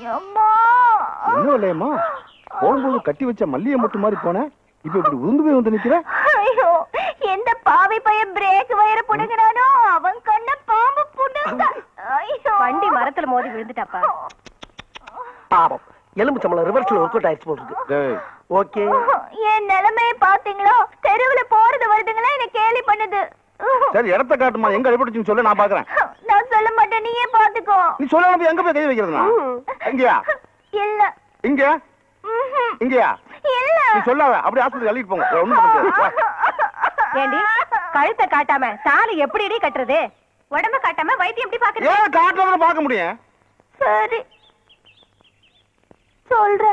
என்ன இல்லையம்மா, போகும்போது கட்டி வச்ச மல்லிகை மொட்டு மாதிரி போன, இப்ப இப்படி உருந்து போய் வந்து நிக்கிற. ஐயோ, எந்த பாவி பையன் பிரேக் வயர புடுங்கறானோ அவன் கண்ண பாம்பு புடுங்க. ஐயோ, வண்டி மரத்துல மோதி விழுந்துட்டாப்பா. பாவம், எலும்பு சம்பளம் ரிவர்ஸ்ல ஒர்க் அவுட் ஆயிடுச்சு போட்டுருக்கு. ஓகே, என் நிலைமையை பாத்தீங்களோ? தெருவுல போறது வருதுங்களா என்ன கேலி பண்ணுது. சரி, இடத்த காட்டுமா, எங்க அடிபட்டுச்சுன்னு சொல்ல, நான் பாக்குறேன். நான் சொல்ல மாட்டேன், நீயே பாத்துக்கோ. நீ சொல்லாம எங்க போய் கை வைக்கிறதுனா? எங்கயா? இல்ல. இங்க? இங்கயா? இல்ல. நீ சொல்லாத, அப்படியே ஆஸ்பத்திரி அள்ளிட்டு போங்க. ஒண்ணும் பண்ண முடியாது. ஏண்டி, கழுத்தை காட்டாம தாலி எப்படிடி கட்டுறது? உடம்ப காட்டாம வைத்தியம் எப்படி பாக்குறது? ஏன் காட்டுறத பார்க்க முடியும்? சரி, சொல்ற.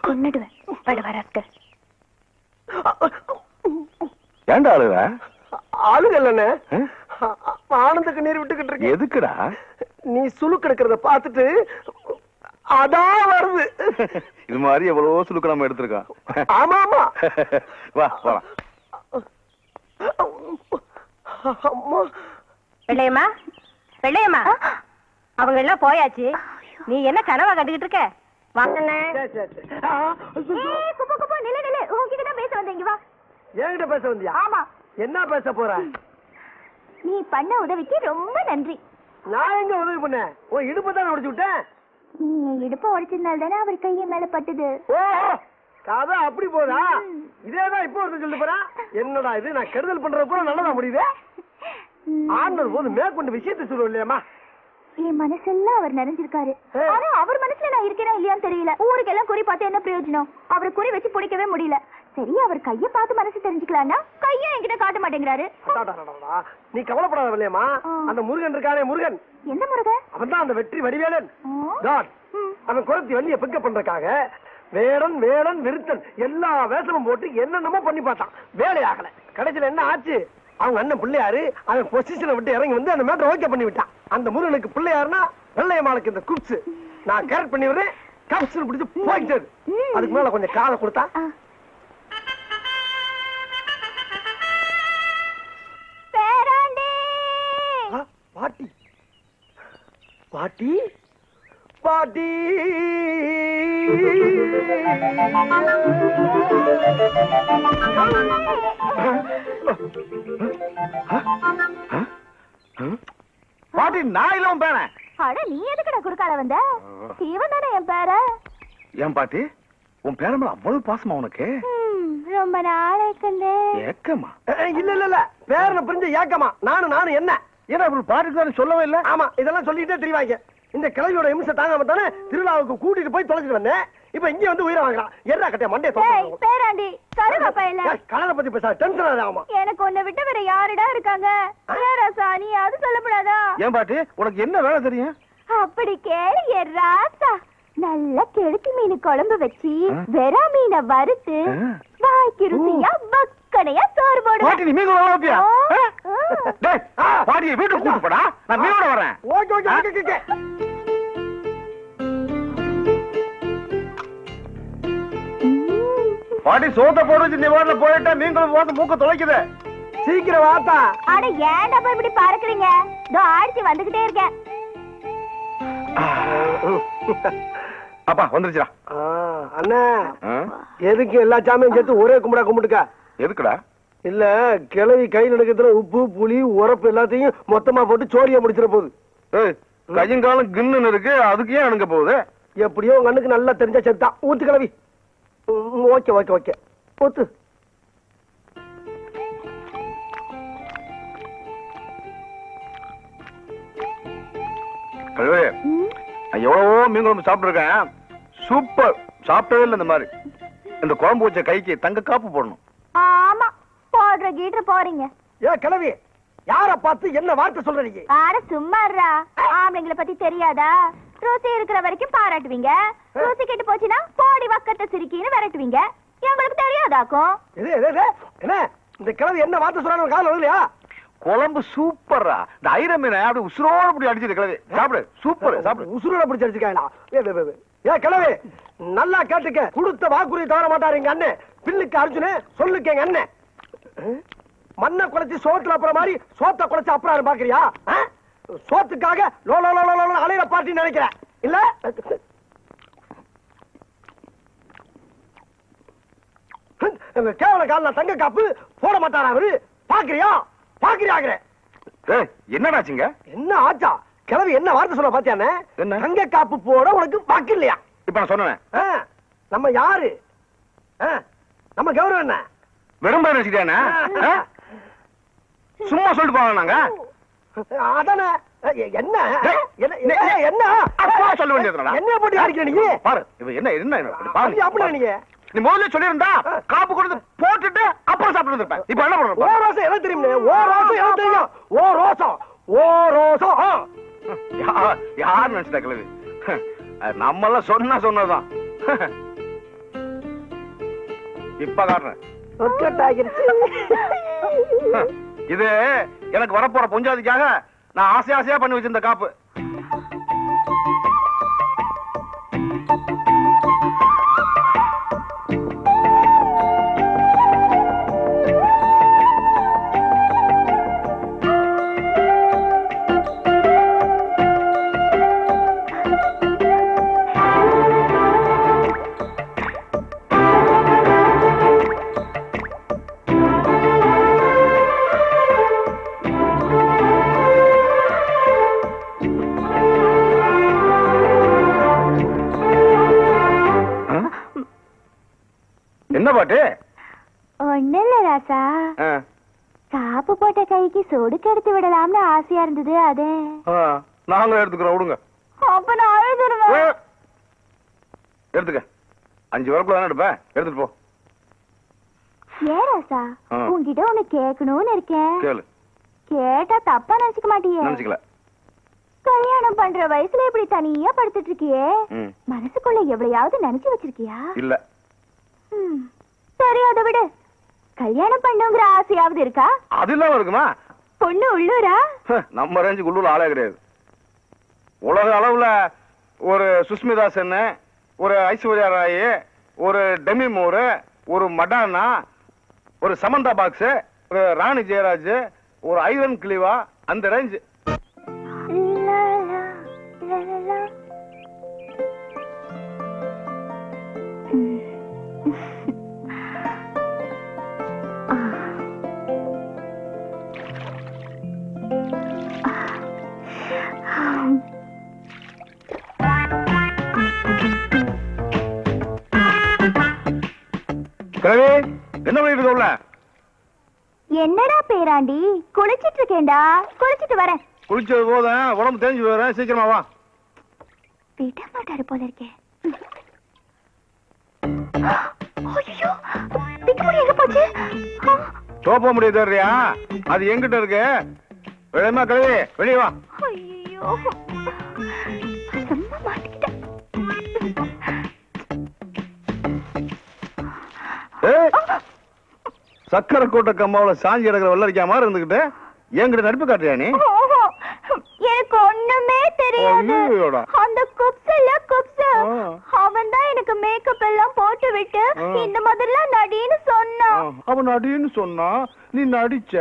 கொன்னுடுவேன். ஏண்டா அழுவ? அழுகல்லண்ணே, ஆனந்த கண்ணீர் விட்டுக்கிட்டு இருக்கு. எதுக்குடா? நீ சுழுக்கு எடுக்கிறத பார்த்துட்டு அதான் வருது. இது மாதிரி எவ்வளவோ சுழுக்கு நம்ம எடுத்திருக்கோம். ஆமா ஆமா, வா போலாம். வெள்ளையம்மா, வெள்ளையம்மா, அவங்க எல்லாம் போயாச்சு. நீ என்ன கனவா கண்டுகிட்டு இருக்க? என்கிட்ட பேச வந்தியா? ஆமா. என்ன பேச போற? நீ பண்ண உதவிக்கு ரொம்ப நன்றி. நான் எங்க உதவி பண்ணேன்? உன் இடுப்பு தான் உடைச்சு விட்டேன். நீ இடுப்ப உடைச்சதுனால தானே அவர் கையை மேல பட்டுது. ஓஹோ, கதை அப்படி போதா? இதேதான் இப்போ ஒருத்தர் சொல்லிட்டு போறான். என்னடா இது, நான் கெடுதல் பண்றது கூட நல்லதா முடியுது. ஆண்டவர் போது மேற்கொண்டு விஷயத்தை சொல்லுவோம் இல்லையாமா? என் மனசெல்லாம் அவர் நிறைஞ்சிருக்காரு. ஆனா அவர் மனசுல நான் இருக்கேனா இல்லையான்னு தெரியல. ஊருக்கெல்லாம் குறி பார்த்து என்ன பிரயோஜனம்? அவரை குறி வச்சு பிடிக்கவே முடியல. சரி, அவர் கைய பார்த்து மனசு தெரிஞ்சுக்கலாம்னா கைய என்கிட்ட காட்ட மாட்டேங்கிறாரு. நீ கவலைப்படாத இல்லையாமா? அந்த முருகன் இருக்கானே, முருகன். எந்த முருகன்? அவன் தான் அந்த வெற்றி வடிவேலன். அவன் குரத்தி வள்ளிய பிக்கப் பண்றதுக்காக வேடன் வேடன் விருத்தன் எல்லா வேஷமும் போட்டு என்னென்னமோ பண்ணி பார்த்தான். வேலையாகல. கடைசியில என்ன ஆச்சு? அவங்க அண்ணன் பிள்ளையாரு அவன் பொசிஷனை விட்டு இறங்கி வந்து அந்த மேட்டர் ஓகே பண்ணி விட்டான். அந்த முருகனுக்கு பிள்ளையாருன்னா வெள்ளையம்மாளுக்கு இந்த குப்ஸ் நான் கரெக்ட் பண்ணி விடுறேன். கப்ஸ் பிடிச்சு போயிட்டது. அதுக்கு மேல கொஞ்சம் காதை கொடுத்தா பாட்டி பாட்டி பாட்டி. பாட்டி, நான் இல்ல உன் பேர. அட, நீ எதுக்குடா குறுக்கால வந்த? இவன் தானே என் பேர. ஏன் பாட்டி, உன் பேர மேல அவ்வளவு பாசமா உனக்கு? ரொம்ப நாளைக்கு ஏக்கமா? இல்ல இல்ல இல்ல, பேரனை புரிஞ்ச ஏக்கமா? நானும் என்ன ஏன்னா பாட்டுக்கு சொல்லவே இல்ல. ஆமா, இதெல்லாம் சொல்லிட்டே தெரியவாங்க. இந்த கிழவியோட இம்சை தாங்காம தானே திருவிழாவுக்கு கூட்டிட்டு போய் தொலைச்சிட்டு வந்தேன். இப்ப இங்க வந்து உயிரை வாங்கலாம். என்ன கட்டிய மண்டே பேராண்டி கருகப்பா இல்ல. கலரை பத்தி பேச டென்ஷன் ஆகாமா? எனக்கு உன்னை விட்டு வேற யாருடா இருக்காங்க? ராசா, நீ அது சொல்லப்படாதா? ஏன் பாட்டி, உனக்கு என்ன வேலை தெரியும்? அப்படி கேளு என் ராசா. நல்ல கெளுத்தி மீன் குழம்பு வச்சு வெறா மீனை வறுத்து வாய்க்கு ருசியா வக்கனையா சோறு போடுவேன். பாட்டி, நீ மீன் குழம்பு பாட்டியை வீட்டுக்கு கூட்டு போடா, நான் மீனோட வரேன். Okay okay okay. பாட்டி, சோத்த போட்டு வச்சு நீ வாட்டில போயிட்டா மீன் குழம்பு பார்த்து மூக்க தொலைக்குது. சீக்கிரம் வாத்தா. அட, ஏன்டா போய் இப்படி பறக்குறீங்க? இதோ ஆடிச்சு வந்துகிட்டே இருக்கேன். அப்பா வந்துருச்சா? அண்ணா, எதுக்கு எல்லா சாமியும் சேர்த்து ஒரே கும்பிடா கும்பிட்டுக்க? எதுக்குடா? இல்ல, கிளவி கை நடக்கிறதுல உப்பு புளி உரப்பு எல்லாத்தையும் மொத்தமா போட்டு சோரியா முடிச்சிட போகுது. கையும் காலம் கின்னு இருக்கு, அதுக்கு ஏன் அணுங்க போகுது? எப்படியோ உங்க அண்ணுக்கு நல்லா தெரிஞ்சா செத்தான். ஊத்து கிளவி. ஓகே ஓகே ஓகே, ஊத்து. கழுவே, எவ்வளவோ மீன் குழம்பு சாப்பிட்டு இருக்கேன். சூப்பர். சாப்பிட்டதே இல்லை இந்த மாதிரி. இந்த குழம்பு வச்ச கைக்கு தங்க காப்பு போடணும். ஆமா, போடுற கீட்டர் போறீங்க. ஏ கிளவி, யார பார்த்து என்ன வார்த்தை சொல்றீங்க? ஆட சும்மாறா. ஆம்பளைங்களை பத்தி தெரியாதா? ருசி இருக்கிற வரைக்கும் பாராட்டுவீங்க, ருசி கெட்டு போச்சுன்னா கோடி வக்கத்தை சிரிக்கின்னு விரட்டுவீங்க. எங்களுக்கு தெரியாதாக்கும். என்ன இந்த கிழவி என்ன வார்த்தை சொல்றாங்க காதுல வரலையா? குழம்பு சூப்பரா. இந்த ஐர மீனை அப்படி உசுரோட அப்படி அடிச்சிட்டு கிளவி சாப்பிடு. சூப்பர் சாப்பிடு. உசுரோட பிடிச்சி அடிச்சுக்காங்களா? ஏ கிழவி நல்லா கேட்டுக்க. கொடுத்த வாக்குறுதி தவற மாட்டாரு எங்க அண்ணன். பில்லுக்கு அர்ஜுனு சொல்லுக்கு எங்க அண்ணன். மண்ணை குலைச்சு சோத்துல அப்புறம் மாதிரி சோத்த குலைச்சு அப்புறம் பாக்குறியா? சோத்துக்காக லோ லோ லோ லோ அலையிற பார்ட்டி நினைக்கிறேன் இல்ல? கேவல கால தங்க காப்பு போட மாட்டாரா அவரு? பாக்குறியா பாக்குறியாங்கிற? என்னடாச்சுங்க? என்ன ஆச்சா? கிழவி என்ன வார்த்தை சொல்ல பாத்தியானே? என்ன? தங்க காப்பு போட உனக்கு வாக்கு இல்லையா? இப்ப நான் சொன்னேன். நம்ம யாரு? நம்ம கௌரவம் என்ன? வெறும் பேர் வச்சுக்கிட்டானே? சும்மா சொல்லிட்டு போவாங்க நாங்க. அதானே என்ன என்ன சொல்ல வேண்டியது என்ன போட்டு அடிக்கிற நீ? பாரு என்ன என்ன அப்படி நீங்க நீ முதல்ல சொல்லிருந்தா காப்பு கொடுத்து போட்டுட்டு அப்புறம் சாப்பிட்டு இருப்பேன். இப்ப என்ன பண்ற? ஓ ரோசம் எல்லாம் தெரியும். ஓ ரோசம் எல்லாம் தெரியும். ஓ ரோசம் ஓ ரோசம் யார் நினைச்சிட்டா கிழவி? நம்ம எல்லாம் சொன்னதுதான். இப்ப காட்டுறேன். இது எனக்கு வரப்போற பொஞ்சாதிக்காக நான் ஆசையா பண்ணி வச்சிருந்த காப்பு. என்ன பாட்டு? ஒண்ணு இல்ல ராசா, காப்பு போட்ட கைக்கு சொடுக்கு எடுத்து விடலாம்னு ஆசையா இருந்தது. அதே நாங்களும் எடுத்துக்கிறோம். விடுங்க. அப்ப நான் அழுதுருவேன். எடுத்துக்க. 5 வரப்புல தானே எடுப்பேன். எடுத்துட்டு போ. ஏன் ராசா, உன்கிட்ட ஒண்ணு கேட்கணும்னு இருக்கேன். கேளு. கேட்டா தப்பா நினைச்சுக்க மாட்டியே? நினைச்சுக்கல. கல்யாணம் பண்ற வயசுல இப்படி தனியா படுத்துட்டு இருக்கியே, மனசுக்குள்ள எவ்வளையாவது நினைச்சு வச்சிருக்கியா? இல்ல. சரி அதை விடு. கல்யாணம் பண்ணுங்கிற ஆசையாவது இருக்கா? அதெல்லாம் இருக்குமா? பொண்ணு உள்ளூரா? நம்ம ரேஞ்சுக்கு உள்ளூர் ஆளே கிடையாது. உலக அளவுல ஒரு சுஸ்மிதா சென், ஒரு ஐஸ்வர்யா ராய், ஒரு டெமி மூர், ஒரு மடானா, ஒரு சமந்தா பாக்ஸ், ஒரு ராணி ஜெயராஜ், ஒரு ஐவன் கிளிவா, அந்த ரேஞ்சு. என்ன பண்ணிட்டு இருக்க? என்னடா பேராண்டி? குளிச்சிட்டு இருக்கேன்டா. குளிச்சிட்டு வரேன். குளிச்சது போதும், உடம்பு தேஞ்சு போயிடுறேன். சீக்கிரமா வா. விட மாட்டாரு போல இருக்கே. ஐயோ, பிக்குமுடி எங்க போச்சு? சோப்ப முடியாது தெரியா? அது எங்கிட்ட இருக்கு. வெளியமா கழுவி வெளியே வா. ஐயோ, சும்மா மாட்டிக்கிட்டேன். சக்கரை கோட்டை கம்மாவில சாஞ்சி எடுக்கிற வெள்ளரிக்கா மாதிரி இருந்துகிட்டு என்கிட்ட நடிப்பு காட்டுறியா நீ? எனக்கு ஒண்ணுமே தெரியாது. அந்த அவன் தான் எனக்கு மேக்கப் எல்லாம் போட்டு விட்டு இந்த மாதிரிலாம் நடின்னு சொன்னான். அவன் நடின்னு சொன்னா நீ நடிச்ச.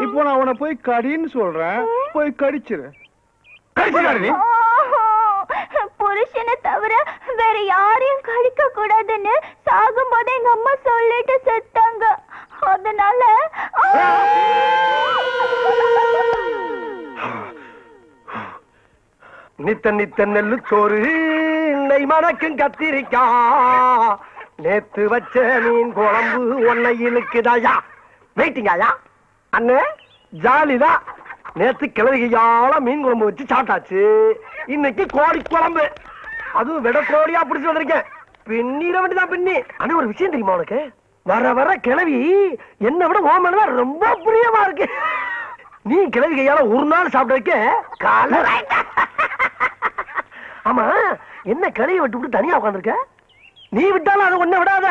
இப்போ நான் அவனை போய் கடின்னு சொல்றேன். போய் கடிச்சிரு. கடிச்சிரு. புருஷனை தவிர வேற யாரையும் கடிக்க கூடாதுன்னு சாகும் போது எங்க அம்மா சொல்லிட்டு செத்தாங்க. அதனால நித்த நித்த நெல்லு சோறு நெய் மணக்கும் கத்திரிக்கா நேத்து வச்ச மீன் குழம்பு ஒன்னை இழுக்குதாயா. வெயிட்டிங்காயா அண்ணே? ஜாலிதான். நேத்து கிளறியால மீன் குழம்பு வச்சு சாப்பிட்டாச்சு. இன்னைக்கு கோழி குழம்பு, அதுவும் விட கோழியா பிடிச்சு வந்திருக்கேன். பின்னிட வேண்டிதான் பின்னி. ஆனா ஒரு விஷயம் தெரியுமா உனக்கு? வர வர கிளவி என்ன விட ஓமன் ரொம்ப பிரியமா இருக்கு. நீ கிளவி கையால ஒரு நாள் சாப்பிட்டு வைக்க கால ஆமா என்ன கிளைய விட்டு விட்டு தனியா உட்காந்துருக்க? நீ விட்டாலும் அது ஒண்ணு விடாத.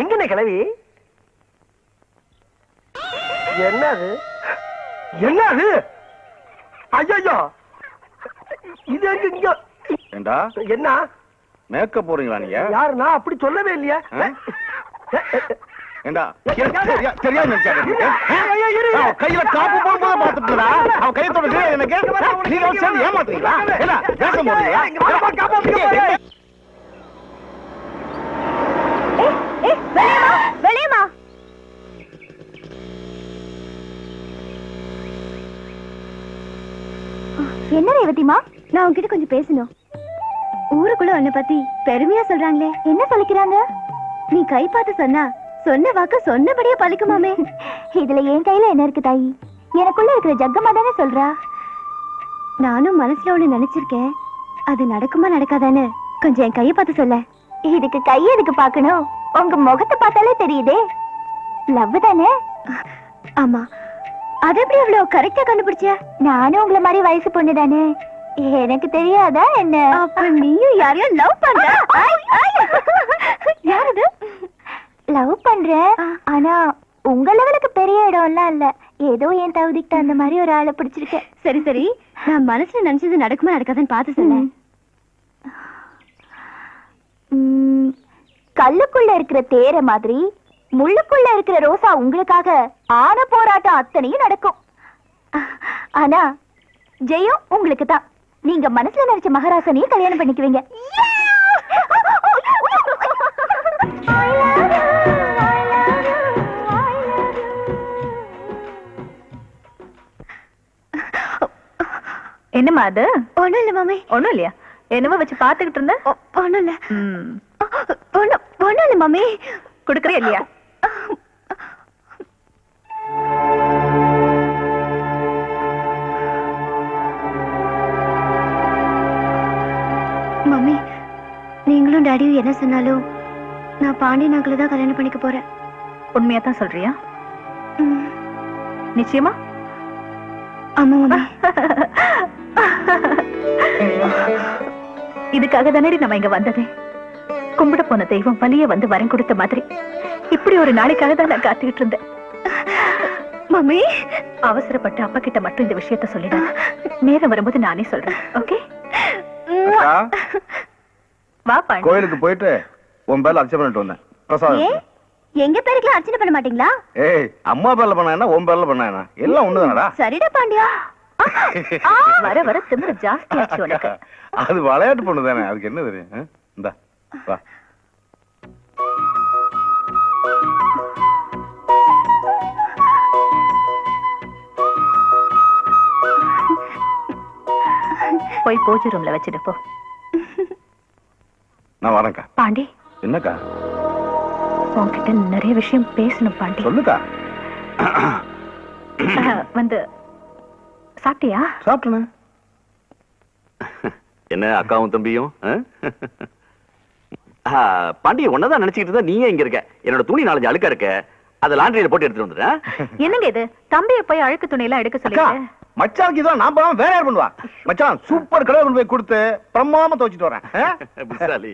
எங்கண்ணே கிளவி? என்னது என்னது? ஐயோ இது இங்க ஏண்டா என்ன மேக்கப் போறீங்களா நீங்க? யாரு? நான் அப்படி சொல்லவே இல்லையா. ஏண்டா தெரியாது நினைச்சாரு. கையில காப்பு போடும்போது பாத்துட்டுடா. அவ கையை தொடுது எனக்கு. நீங்க வந்து சேர்ந்து ஏமாத்துறீங்களா? என்ன பேச போறீங்களா? வெளியமா என்ன ரேவதிமா, நான் உன்கிட்ட கொஞ்சம் பேசணும். ஊருக்குள்ள உன்னை பத்தி பெருமையா சொல்றாங்களே, என்ன சொல்லிக்கிறாங்க? நீ கை பார்த்து சொன்னா சொன்ன வாக்கு சொன்னபடியே பலிக்குமாமே. இதுல என் கையில என்ன இருக்கு தாயி? எனக்குள்ள இருக்கிற ஜக்கமா தானே சொல்றா. நானும் மனசுல ஒண்ணு நினைச்சிருக்கேன். அது நடக்குமா நடக்காதான்னு கொஞ்சம் என் கையை பார்த்து சொல்ல. இதுக்கு கையை எதுக்கு பார்க்கணும்? உங்க முகத்தை பார்த்தாலே தெரியுதே. லவ் தானே? ஆமா. அது எப்படி அவ்வளவு கரெக்டா கண்டுபிடிச்ச? நானும் உங்களை மாதிரி வயசு பொண்ணு தானே, எனக்கு தெரியாதா என்ன? அப்ப நீயும் யாரையும் லவ் பண்ற? யாரது? லவ் பண்ற, ஆனா உங்க லெவலுக்கு பெரிய இடம்லாம் இல்ல. ஏதோ என் தகுதிக்கு அந்த மாதிரி ஒரு ஆளை பிடிச்சிருக்கேன். சரி சரி, நான் மனசுல நினைச்சது நடக்குமா நடக்காதுன்னு பார்த்து சொல்ல. கல்லுக்குள்ள இருக்கிற தேர மாதிரி முள்ளுக்குள்ள இருக்கிற ரோசா உங்களுக்காக ஆன போராட்டம் அத்தனையும் நடக்கும். ஆனா ஜெயம் உங்களுக்கு தான். நீங்க மனசுல நினைச்ச மகாராசனையே கல்யாணம் பண்ணிக்குவீங்க. என்னம்மா அது? ஒண்ணும் இல்ல மாமி. ஒண்ணும் இல்லையா? என்னமோ வச்சு பாத்துக்கிட்டு இருந்த? ஒண்ணும் இல்ல. ஒண்ணும் இல்ல மாமி. குடுக்கறே இல்லையா? மம்மி, நீங்களும் டாடியும் என்ன சொன்னாலும் நான் பாண்டி நகல தான் கல்யாணம் பண்ணிக்க போறேன். உண்மையா தான் சொல்றியா? நிச்சயமா? ஆமா மம்மி. இதுக்காக தானே நம்ம இங்க வந்ததே. கும்பிட போன தெய்வம் பலிய வந்து வரம் கொடுத்த மாதிரி இப்படி ஒரு நாளைக்காக தான் நான் காத்துக்கிட்டு இருந்தேன். மம்மி, அவசரப்பட்டு அப்பா கிட்ட மட்டும் இந்த விஷயத்த சொல்லிடாத. நேரம் வரும்போது நானே சொல்றேன். ஓகே? வா பாண்டி. கோயிலுக்கு போயிட்டு உன் பேர்ல அர்ச்சனை பண்ணிட்டு வந்தேன். பிரசாதம். எங்க பேருக்குலாம் அர்ச்சனை பண்ண மாட்டீங்களா? ஏய், அம்மா பேர்ல பண்ணா உன் பேர்ல பண்ணா எல்லாம் ஒண்ணுதானடா. சரிடா பாண்டியா. வர வர திமிரு ஜாஸ்தியாச்சு உனக்கு. அது விளையாட்டு பொண்ணு தானே, அதுக்கு என்ன தெரியும்? இந்தா வா. போய் பூஜை ரூம்ல வச்சுட்டு போ. நான் வரேன்க்கா. பாண்டி, என்னக்கா? உன்கிட்ட நிறைய விஷயம் பேசணும் பாண்டி. சொல்லுக்கா. வந்து சாப்பிட்டியா? சாப்பிட்டேனே. என்ன அக்காவும் தம்பியும்? பாண்டி ஒன்னதான் நினைச்சுக்கிட்டு இருந்தா நீங்க இங்க இருக்க. என்னோட துணி 4 அழுக்கா இருக்க, அத லாண்டரியில போட்டு எடுத்துட்டு வந்துடுறேன். என்னங்க இது? தம்பியை போய் அழுக்கு துணி எல்லாம் எடுக்க அக்கா, சொல்லி மச்சானுக்கு இதெல்லாம் நான் பண்ணாம வேற யார் பண்ணுவா? மச்சான் சூப்பர் கலர் கொண்டு போய் கொடுத்து பிரமாதமா துவைச்சிட்டு வரேன். புத்தாலி